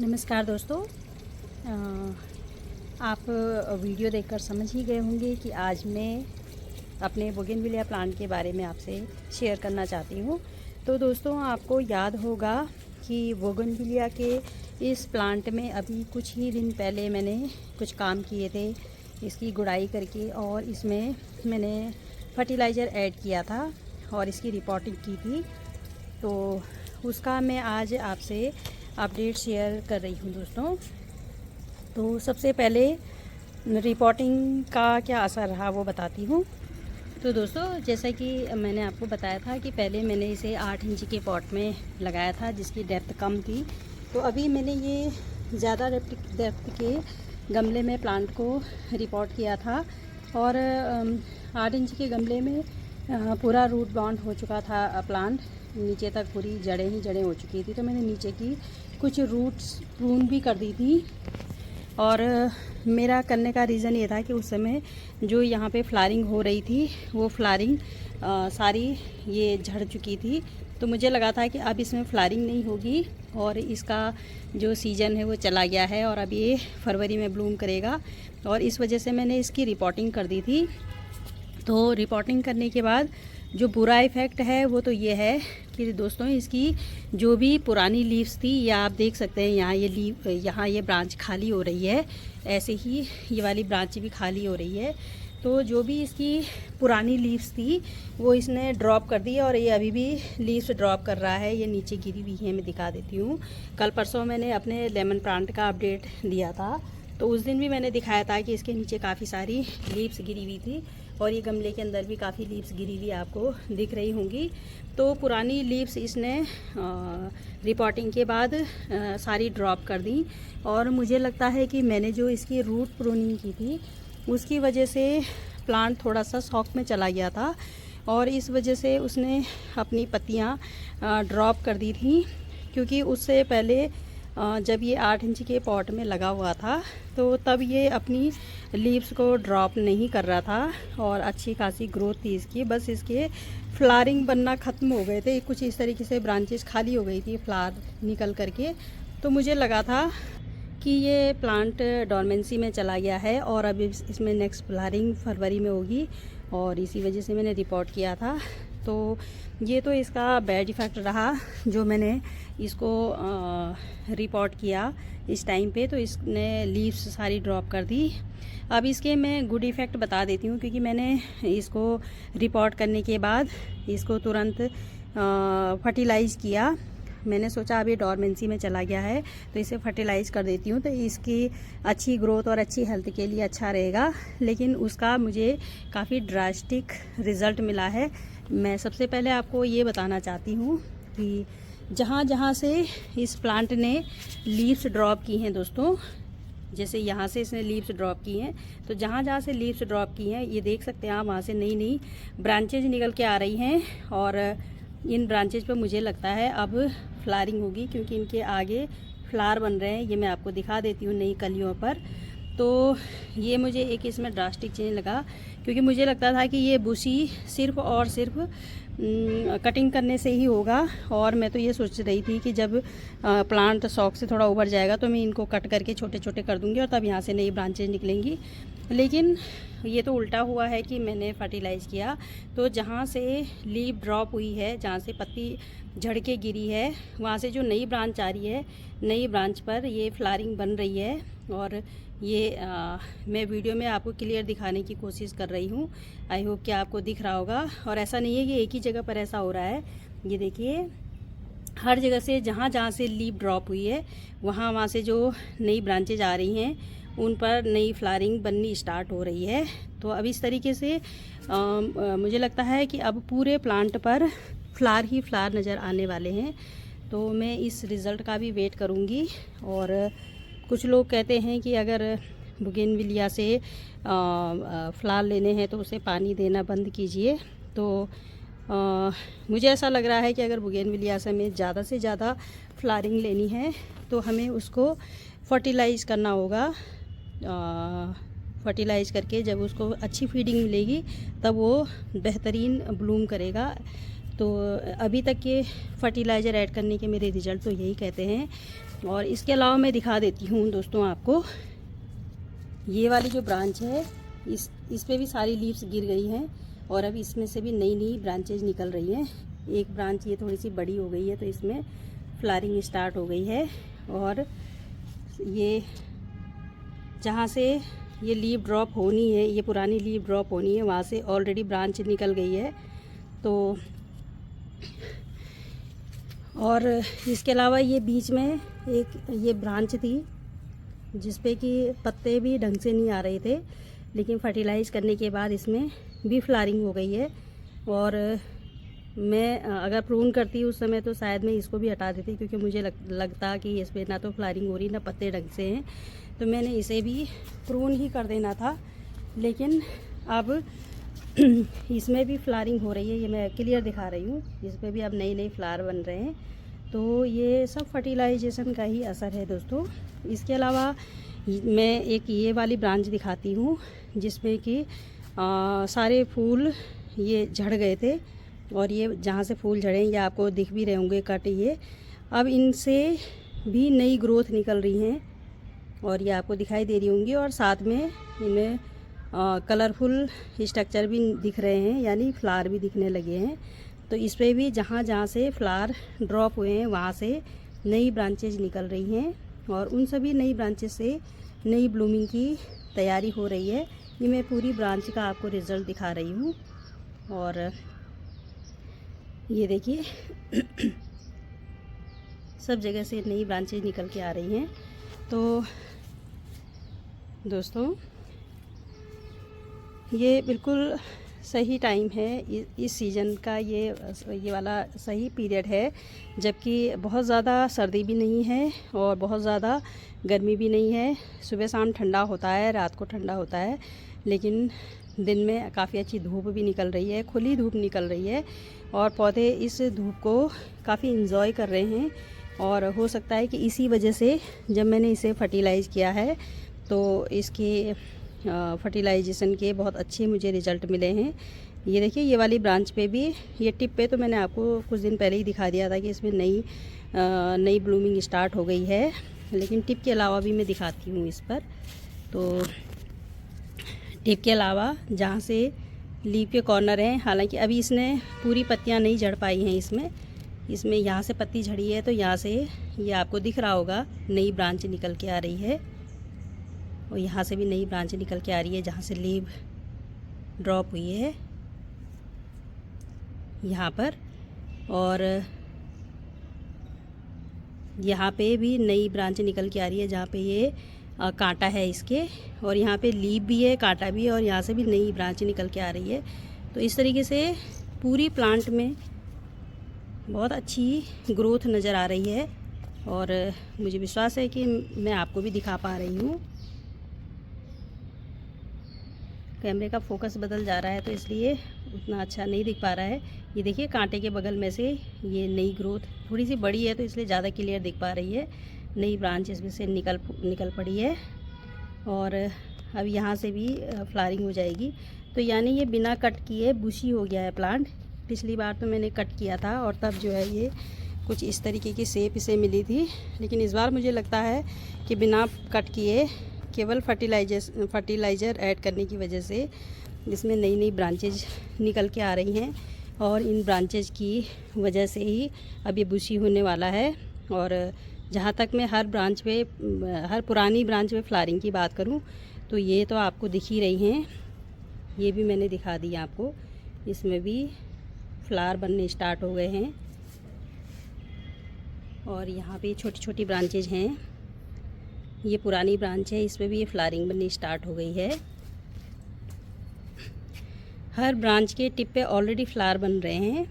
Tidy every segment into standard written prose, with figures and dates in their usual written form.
नमस्कार दोस्तों। आप वीडियो देखकर समझ ही गए होंगे कि आज मैं अपने बोगनविलिया प्लांट के बारे में आपसे शेयर करना चाहती हूँ। तो दोस्तों, आपको याद होगा कि बोगनविलिया के इस प्लांट में अभी कुछ ही दिन पहले मैंने कुछ काम किए थे इसकी गुड़ाई करके, और इसमें मैंने फर्टिलाइज़र ऐड किया था और इसकी रिपोर्टिंग की थी। तो उसका मैं आज आपसे अपडेट शेयर कर रही हूँ दोस्तों। तो सबसे पहले रिपोर्टिंग का क्या असर रहा वो बताती हूँ। तो दोस्तों, जैसा कि मैंने आपको बताया था कि पहले मैंने इसे 8 इंच के पॉट में लगाया था जिसकी डेप्थ कम थी। तो अभी मैंने ये ज़्यादा डेप्थ के गमले में प्लांट को रिपोर्ट किया था, और 8 इंच के गमले में पूरा रूट बाउंड हो चुका था प्लांट, नीचे तक पूरी जड़ें ही जड़ें हो चुकी थी। तो मैंने नीचे की कुछ रूट्स प्रून भी कर दी थी, और मेरा करने का रीज़न ये था कि उस समय जो यहाँ पे फ्लावरिंग हो रही थी वो फ्लावरिंग सारी ये झड़ चुकी थी। तो मुझे लगा था कि अब इसमें फ्लावरिंग नहीं होगी और इसका जो सीज़न है वो चला गया है और अब ये फरवरी में ब्लूम करेगा, और इस वजह से मैंने इसकी रिपोर्टिंग कर दी थी। तो रिपोर्टिंग करने के बाद जो बुरा इफ़ेक्ट है वो तो ये है कि दोस्तों, इसकी जो भी पुरानी लीव्स थी, या आप देख सकते हैं यहाँ ये लीव, यहाँ ये ब्रांच खाली हो रही है, ऐसे ही ये वाली ब्रांच भी खाली हो रही है। तो जो भी इसकी पुरानी लीव्स थी वो इसने ड्रॉप कर दी, और ये अभी भी लीव्स ड्रॉप कर रहा है। ये नीचे गिरी हुई है, मैं दिखा देती हूँ। कल परसों मैंने अपने लेमन प्लांट का अपडेट दिया था, तो उस दिन भी मैंने दिखाया था कि इसके नीचे काफ़ी सारी लीव्स गिरी हुई थी, और ये गमले के अंदर भी काफ़ी लीव्स गिरी हुई आपको दिख रही होंगी। तो पुरानी लीव्स इसने रिपोर्टिंग के बाद सारी ड्रॉप कर दी, और मुझे लगता है कि मैंने जो इसकी रूट प्रूनिंग की थी उसकी वजह से प्लांट थोड़ा सा शॉक में चला गया था, और इस वजह से उसने अपनी पत्तियां ड्रॉप कर दी थी। क्योंकि उससे पहले जब ये 8 इंच के पॉट में लगा हुआ था तो तब ये अपनी लीव्स को ड्रॉप नहीं कर रहा था, और अच्छी खासी ग्रोथ थी इसकी। बस इसके फ्लावरिंग बनना ख़त्म हो गए थे, कुछ इस तरीके से ब्रांचेस खाली हो गई थी फ्लावर निकल करके। तो मुझे लगा था कि ये प्लांट डॉर्मेंसी में चला गया है और अब इसमें नेक्स्ट फ्लावरिंग फरवरी में होगी, और इसी वजह से मैंने रिपोर्ट किया था। तो ये तो इसका बैड इफ़ेक्ट रहा जो मैंने इसको रिपोर्ट किया इस टाइम पे, तो इसने लीव्स सारी ड्रॉप कर दी। अब इसके मैं गुड इफ़ेक्ट बता देती हूँ, क्योंकि मैंने इसको रिपोर्ट करने के बाद इसको तुरंत फर्टिलाइज़ किया। मैंने सोचा अभी डॉर्मेंसी में चला गया है तो इसे फर्टिलाइज़ कर देती हूँ, तो इसकी अच्छी ग्रोथ और अच्छी हेल्थ के लिए अच्छा रहेगा। लेकिन उसका मुझे काफ़ी ड्रास्टिक रिज़ल्ट मिला है। मैं सबसे पहले आपको ये बताना चाहती हूँ कि जहाँ जहाँ से इस प्लांट ने लीव्स ड्रॉप की हैं दोस्तों, जैसे यहाँ से इसने लीव्स ड्रॉप की हैं, तो जहाँ जहाँ से लीव्स ड्रॉप की हैं ये देख सकते हैं आप, वहाँ से नई नई ब्रांचेज निकल के आ रही हैं, और इन ब्रांचेज पर मुझे लगता है अब फ्लावरिंग होगी, क्योंकि इनके आगे फ्लावर बन रहे हैं। ये मैं आपको दिखा देती हूँ नई कलियों पर। तो ये मुझे एक इसमें ड्रास्टिक चेंज लगा, क्योंकि मुझे लगता था कि ये बुशी सिर्फ और सिर्फ कटिंग करने से ही होगा, और मैं तो ये सोच रही थी कि जब प्लांट शौक से थोड़ा उभर जाएगा तो मैं इनको कट करके छोटे छोटे कर दूंगी और तब यहाँ से नई ब्रांचेज निकलेंगी। लेकिन ये तो उल्टा हुआ है कि मैंने फर्टिलाइज़ किया, तो जहाँ से लीव ड्रॉप हुई है, जहाँ से पत्ती झड़ के गिरी है, वहाँ से जो नई ब्रांच आ रही है, नई ब्रांच पर ये फ्लावरिंग बन रही है। और ये मैं वीडियो में आपको क्लियर दिखाने की कोशिश कर रही हूँ। आई होप कि आपको दिख रहा होगा, और ऐसा नहीं है कि एक ही जगह पर ऐसा हो रहा है। ये देखिए, हर जगह से जहाँ जहाँ से लीव ड्रॉप हुई है वहाँ से जो नई ब्रांचेज आ रही हैं उन पर नई फ्लावरिंग बननी स्टार्ट हो रही है। तो अब इस तरीके से मुझे लगता है कि अब पूरे प्लांट पर फ्लावर ही फ्लावर नज़र आने वाले हैं। तो मैं इस रिज़ल्ट का भी वेट करूँगी। और कुछ लोग कहते हैं कि अगर बोगनविलिया से फ्लावर लेने हैं तो उसे पानी देना बंद कीजिए। तो मुझे ऐसा लग रहा है कि अगर बोगनविलिया से हमें ज़्यादा से ज़्यादा फ्लावरिंग लेनी है तो हमें उसको फर्टिलाइज़ करना होगा। फर्टिलाइज़ करके जब उसको अच्छी फीडिंग मिलेगी तब वो बेहतरीन ब्लूम करेगा। तो अभी तक के फर्टिलाइज़र ऐड करने के मेरे रिज़ल्ट तो यही कहते हैं। और इसके अलावा मैं दिखा देती हूँ दोस्तों आपको, ये वाली जो ब्रांच है इस पे भी सारी लीव्स गिर गई हैं और अब इसमें से भी नई नई ब्रांचेज निकल रही हैं। एक ब्रांच ये थोड़ी सी बड़ी हो गई है तो इसमें फ्लावरिंग स्टार्ट हो गई है। और ये जहाँ से ये लीव ड्रॉप होनी है, ये पुरानी लीव ड्रॉप होनी है, वहाँ से ऑलरेडी ब्रांच निकल गई है। तो और इसके अलावा ये बीच में एक ये ब्रांच थी जिस पे कि पत्ते भी ढंग से नहीं आ रहे थे, लेकिन फर्टिलाइज़ करने के बाद इसमें भी फ्लावरिंग हो गई है। और मैं अगर प्रून करती उस समय तो शायद मैं इसको भी हटा देती, क्योंकि मुझे लगता कि इस पर ना तो फ्लावरिंग हो रही ना पत्ते ढंग से हैं, तो मैंने इसे भी प्रून ही कर देना था। लेकिन अब इसमें भी फ्लावरिंग हो रही है, ये मैं क्लियर दिखा रही हूँ। इस पर भी अब नए नए फ्लावर बन रहे हैं। तो ये सब फर्टिलाइजेशन का ही असर है दोस्तों। इसके अलावा मैं एक ये वाली ब्रांच दिखाती हूँ जिसमें कि सारे फूल ये झड़ गए थे और ये जहाँ से फूल झड़े ये आपको दिख भी रहे होंगे कट, ये अब इनसे भी नई ग्रोथ निकल रही हैं और ये आपको दिखाई दे रही होंगी। और साथ में इनमें कलरफुल स्ट्रक्चर भी दिख रहे हैं, यानी फ्लावर भी दिखने लगे हैं। तो इस पर भी जहाँ जहाँ से फ्लावर ड्रॉप हुए हैं वहाँ से नई ब्रांचेज निकल रही हैं और उन सभी नई ब्रांचेज से नई ब्लूमिंग की तैयारी हो रही है। ये मैं पूरी ब्रांच का आपको रिज़ल्ट दिखा रही हूँ। और ये देखिए सब जगह से नई ब्रांचेज निकल के आ रही हैं। तो दोस्तों ये बिल्कुल सही टाइम है, इस सीज़न का ये वाला सही पीरियड है, जबकि बहुत ज़्यादा सर्दी भी नहीं है और बहुत ज़्यादा गर्मी भी नहीं है। सुबह शाम ठंडा होता है, रात को ठंडा होता है, लेकिन दिन में काफ़ी अच्छी धूप भी निकल रही है, खुली धूप निकल रही है और पौधे इस धूप को काफ़ी इंजॉय कर रहे हैं। और हो सकता है कि इसी वजह से जब मैंने इसे फर्टिलाइज़ किया है तो इसके फर्टिलाइजेशन के बहुत अच्छे मुझे रिज़ल्ट मिले हैं। ये देखिए ये वाली ब्रांच पे भी, ये टिप पे तो मैंने आपको कुछ दिन पहले ही दिखा दिया था कि इसमें नई ब्लूमिंग स्टार्ट हो गई है, लेकिन टिप के अलावा भी मैं दिखाती हूँ इस पर। तो टिप के अलावा जहाँ से लीव के कॉर्नर हैं, हालांकि अभी इसने पूरी पत्तियाँ नहीं झड़ पाई हैं, इसमें यहाँ से पत्ती झड़ी है तो यहाँ से ये आपको दिख रहा होगा नई ब्रांच निकल के आ रही है और यहाँ से भी नई ब्रांच निकल के आ रही है जहाँ से लीव ड्रॉप हुई है यहाँ पर। और यहाँ पे भी नई ब्रांच निकल के आ रही है जहाँ पे ये कांटा है इसके, और यहाँ पे लीव भी है, कांटा भी है और यहाँ से भी नई ब्रांच निकल के आ रही है। तो इस तरीके से पूरी प्लांट में बहुत अच्छी ग्रोथ नज़र आ रही है और मुझे विश्वास है कि मैं आपको भी दिखा पा रही हूँ। कैमरे का फोकस बदल जा रहा है तो इसलिए उतना अच्छा नहीं दिख पा रहा है। ये देखिए कांटे के बगल में से ये नई ग्रोथ थोड़ी सी बड़ी है तो इसलिए ज़्यादा क्लियर दिख पा रही है। नई ब्रांच इसमें से निकल पड़ी है और अब यहाँ से भी फ्लावरिंग हो जाएगी। तो यानी ये बिना कट किए बुशी हो गया है प्लांट। पिछली बार तो मैंने कट किया था और तब जो है ये कुछ इस तरीके की शेप इसे मिली थी, लेकिन इस बार मुझे लगता है कि बिना कट किए केवल फर्टिलाइज़र ऐड करने की वजह से इसमें नई नई ब्रांचेज निकल के आ रही हैं और इन ब्रांचेज की वजह से ही अब ये बुशी होने वाला है। और जहाँ तक मैं हर पुरानी ब्रांच में फ्लावरिंग की बात करूँ तो ये तो आपको दिख ही रही हैं, ये भी मैंने दिखा दी आपको, इसमें भी फ्लावर बनने स्टार्ट हो गए हैं। और यहाँ पे छोटी छोटी ब्रांचेज हैं, ये पुरानी ब्रांच है, इसमें भी ये फ्लावरिंग बननी स्टार्ट हो गई है। हर ब्रांच के टिप पे ऑलरेडी फ्लावर बन रहे हैं,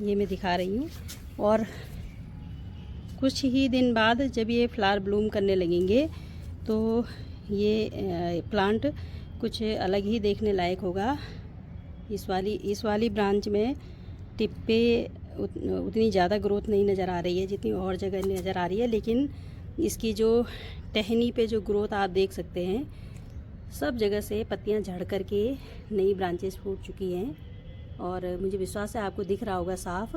ये मैं दिखा रही हूँ। और कुछ ही दिन बाद जब ये फ्लावर ब्लूम करने लगेंगे तो ये प्लांट कुछ अलग ही देखने लायक होगा। इस वाली ब्रांच में टिप पे उतनी ज़्यादा ग्रोथ नहीं नज़र आ रही है जितनी और जगह नज़र आ रही है, लेकिन इसकी जो टहनी पे जो ग्रोथ आप देख सकते हैं, सब जगह से पत्तियां झड़ कर के नई ब्रांचेस फूट चुकी हैं। और मुझे विश्वास है आपको दिख रहा होगा साफ़।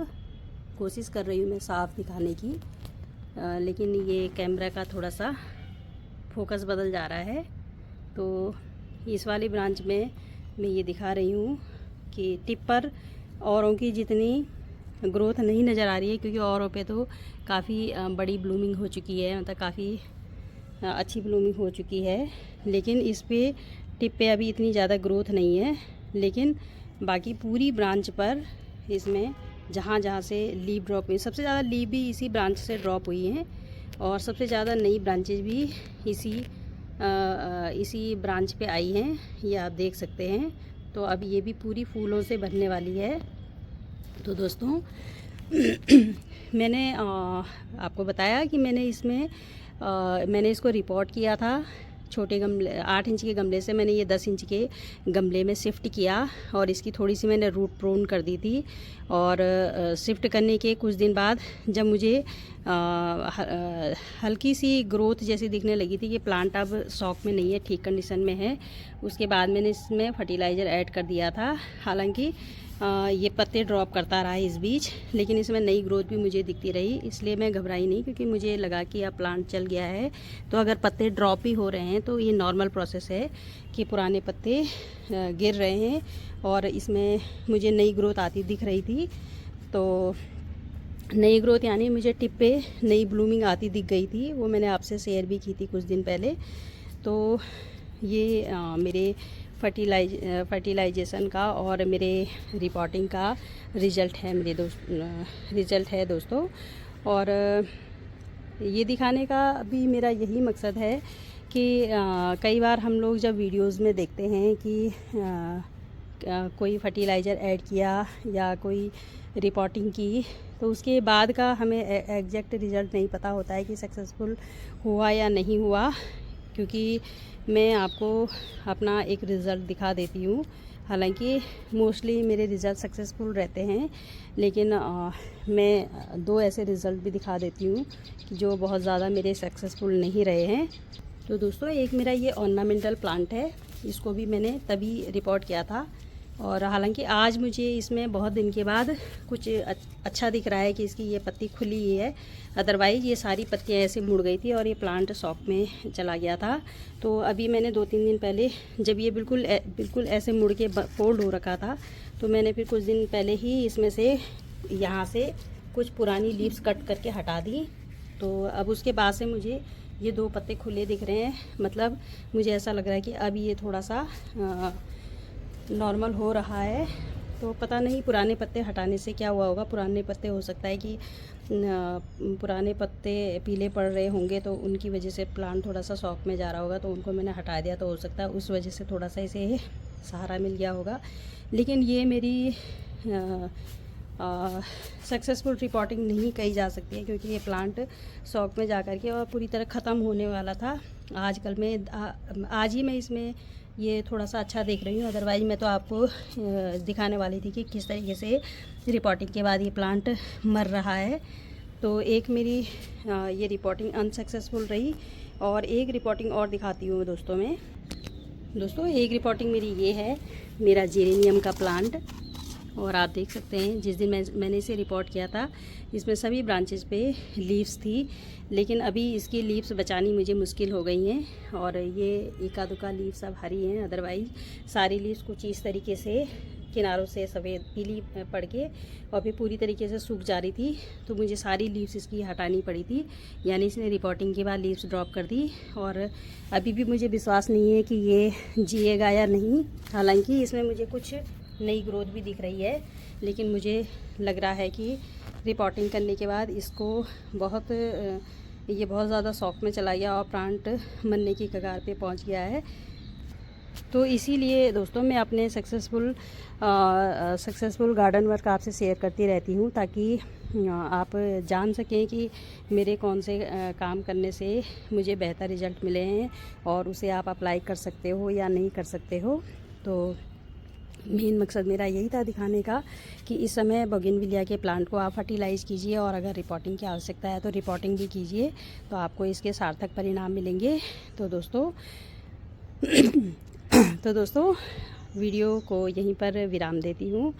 कोशिश कर रही हूँ मैं साफ़ दिखाने की, लेकिन ये कैमरा का थोड़ा सा फोकस बदल जा रहा है। तो इस वाली ब्रांच में मैं ये दिखा रही हूँ कि टिप पर औरों की जितनी ग्रोथ नहीं नज़र आ रही है, क्योंकि औरों पे तो काफ़ी बड़ी ब्लूमिंग हो चुकी है, मतलब काफ़ी अच्छी ब्लूमिंग हो चुकी है। लेकिन इस पे टिप पे अभी इतनी ज़्यादा ग्रोथ नहीं है। लेकिन बाकी पूरी ब्रांच पर इसमें जहाँ जहाँ से लीव ड्रॉप हुई, सबसे ज़्यादा लीव भी इसी ब्रांच से ड्रॉप हुई हैं और सबसे ज़्यादा नई ब्रांचेज भी इसी ब्रांच पे आई हैं, ये आप देख सकते हैं। तो अब ये भी पूरी फूलों से भरने वाली है। तो दोस्तों मैंने आपको बताया कि मैंने इसको रिपोर्ट किया था। छोटे गमले 8 इंच के गमले से मैंने ये 10 इंच के गमले में शिफ्ट किया और इसकी थोड़ी सी मैंने रूट प्रोन कर दी थी। और शिफ्ट करने के कुछ दिन बाद जब मुझे हल्की सी ग्रोथ जैसी दिखने लगी थी कि प्लांट अब शॉक में नहीं है, ठीक कंडीशन में है, उसके बाद मैंने इसमें फर्टिलाइज़र ऐड कर दिया था। हालांकि ये पत्ते ड्रॉप करता रहा इस बीच, लेकिन इसमें नई ग्रोथ भी मुझे दिखती रही, इसलिए मैं घबराई नहीं, क्योंकि मुझे लगा कि अब प्लांट चल गया है। तो अगर पत्ते ड्रॉप भी हो रहे हैं तो ये नॉर्मल प्रोसेस है कि पुराने पत्ते गिर रहे हैं और इसमें मुझे नई ग्रोथ आती दिख रही थी। तो नई ग्रोथ यानी मुझे टिप पे नई ब्लूमिंग आती दिख गई थी, वो मैंने आपसे शेयर भी की थी कुछ दिन पहले। तो ये मेरे फर्टिलाइजेशन का और मेरे रिपोर्टिंग का रिज़ल्ट है दोस्तों। और ये दिखाने का भी मेरा यही मकसद है कि कई बार हम लोग जब वीडियोस में देखते हैं कि कोई फर्टिलाइज़र ऐड किया या कोई रिपोर्टिंग की, तो उसके बाद का हमें एग्जैक्ट रिज़ल्ट नहीं पता होता है कि सक्सेसफुल हुआ या नहीं हुआ। क्योंकि मैं आपको अपना एक रिज़ल्ट दिखा देती हूँ, हालांकि मोस्टली मेरे रिज़ल्ट सक्सेसफुल रहते हैं, लेकिन मैं 2 ऐसे रिज़ल्ट भी दिखा देती हूँ कि जो बहुत ज़्यादा मेरे सक्सेसफुल नहीं रहे हैं। तो दोस्तों एक मेरा ये ऑर्नामेंटल प्लांट है, इसको भी मैंने तभी रिपोर्ट किया था। और हालांकि आज मुझे इसमें बहुत दिन के बाद कुछ अच्छा दिख रहा है कि इसकी ये पत्ती खुली ही है, अदरवाइज़ ये सारी पत्तियाँ ऐसे मुड़ गई थी और ये प्लांट शॉक में चला गया था। तो अभी मैंने 2-3 दिन पहले जब ये बिल्कुल ऐसे मुड़ के फोल्ड हो रखा था, तो मैंने फिर कुछ दिन पहले ही इसमें से यहाँ से कुछ पुरानी लीव्स कट करके हटा दी। तो अब उसके बाद से मुझे ये 2 पत्ते खुले दिख रहे हैं, मतलब मुझे ऐसा लग रहा है कि अभी ये थोड़ा सा नॉर्मल हो रहा है। तो पता नहीं पुराने पत्ते हटाने से क्या हुआ होगा। पुराने पत्ते हो सकता है कि पुराने पत्ते पीले पड़ रहे होंगे, तो उनकी वजह से प्लांट थोड़ा सा शॉक में जा रहा होगा, तो उनको मैंने हटा दिया, तो हो सकता है उस वजह से थोड़ा सा इसे सहारा मिल गया होगा। लेकिन ये मेरी सक्सेसफुल रिपोर्टिंग नहीं कही जा सकती है, क्योंकि ये प्लांट शॉक में जा कर के और पूरी तरह ख़त्म होने वाला था। आज ही मैं इसमें ये थोड़ा सा अच्छा देख रही हूँ, अदरवाइज़ मैं तो आपको दिखाने वाली थी कि किस तरीके से रिपोर्टिंग के बाद ये प्लांट मर रहा है। तो एक मेरी ये रिपोर्टिंग अनसक्सेसफुल रही, और एक रिपोर्टिंग और दिखाती हूँ दोस्तों एक रिपोर्टिंग मेरी ये है, मेरा जेरेनियम का प्लांट। और आप देख सकते हैं जिस दिन मैंने इसे रिपोर्ट किया था, इसमें सभी ब्रांचेस पे लीव्स थी, लेकिन अभी इसकी लीव्स बचानी मुझे मुश्किल हो गई हैं। और ये एका दुका लीव्स अब हरी हैं, अदरवाइज़ सारी लीव्स कुछ इस तरीके से किनारों से सफ़ेद पीली पड़ के और फिर पूरी तरीके से सूख जा रही थी। तो मुझे सारी लीव्स इसकी हटानी पड़ी थी, यानी इसने रिपोर्टिंग के बाद लीव्स ड्रॉप कर दी। और अभी भी मुझे विश्वास नहीं है कि ये जिएगा या नहीं। हालांकि इसमें मुझे कुछ नई ग्रोथ भी दिख रही है, लेकिन मुझे लग रहा है कि रिपोर्टिंग करने के बाद इसको ये बहुत ज़्यादा शॉक में चला गया और प्लांट मरने की कगार पे पहुंच गया है। तो इसीलिए दोस्तों मैं अपने सक्सेसफुल गार्डन वर्क आपसे शेयर करती रहती हूँ, ताकि आप जान सकें कि मेरे कौन से काम करने से मुझे बेहतर रिज़ल्ट मिले हैं और उसे आप अप्लाई कर सकते हो या नहीं कर सकते हो। तो मेन मकसद मेरा यही था दिखाने का कि इस समय बोगनविलिया के प्लांट को आप फर्टिलाइज़ कीजिए, और अगर रिपोर्टिंग की आवश्यकता है तो रिपोर्टिंग भी कीजिए, तो आपको इसके सार्थक परिणाम मिलेंगे। तो दोस्तों वीडियो को यहीं पर विराम देती हूँ।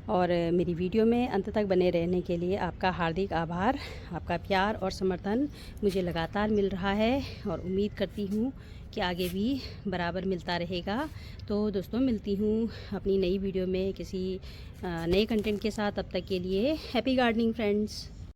और मेरी वीडियो में अंत तक बने रहने के लिए आपका हार्दिक आभार। आपका प्यार और समर्थन मुझे लगातार मिल रहा है और उम्मीद करती हूँ कि आगे भी बराबर मिलता रहेगा। तो दोस्तों, मिलती हूँ अपनी नई वीडियो में किसी नए कंटेंट के साथ। तब तक के लिए हैप्पी गार्डनिंग फ्रेंड्स।